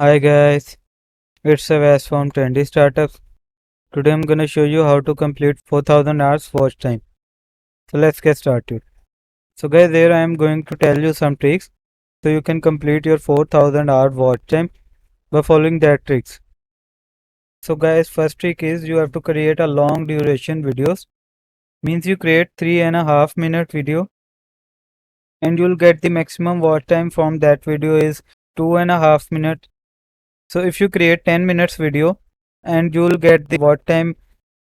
Hi guys, it's Avas from Trendy Startups. Today I'm gonna show you how to complete 4000 hours watch time. So let's get started. So guys, here I am going to tell you some tricks so you can complete your 4000 hour watch time by following that tricks. So guys, first trick is you have to create a long duration videos. Means you create 3.5 minute video and you'll get the maximum watch time from that video is 2.5 minutes. So if you create 10 minutes video and you'll get the watch time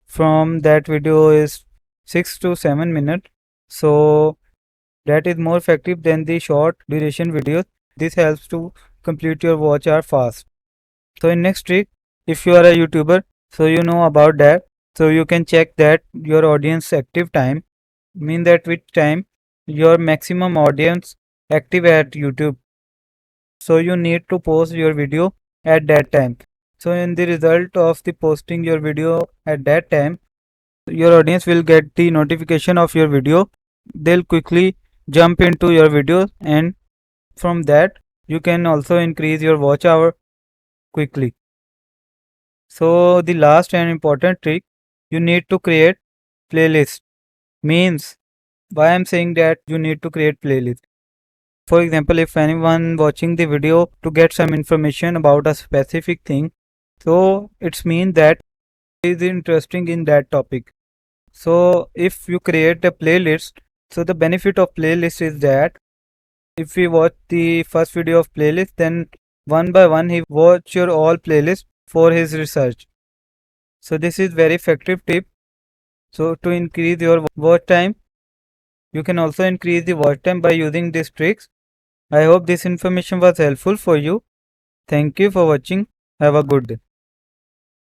from that video is 6 to 7 minutes. So that is more effective than the short duration videos. This helps to complete your watch hour fast. So in next trick, if you are a YouTuber, so you know about that. So you can check that your audience active time, mean that which time your maximum audience active at YouTube. So you need to post your video at that time. So in the result of the posting your video at that time, your audience will get the notification of your video. They'll quickly jump into your video, and from that you can also increase your watch hour quickly. So the last and important trick, you need to create playlist. Means why I'm saying that you need to create playlist. For example, if anyone watching the video to get some information about a specific thing, so it's mean that is interesting in that topic. So if you create a playlist, so the benefit of playlist is that if we watch the first video of playlist, then one by one he watch your all playlist for his research. So this is very effective tip. So to increase your watch time, you can also increase the watch time by using these tricks. I hope this information was helpful for you. Thank you for watching. Have a good day.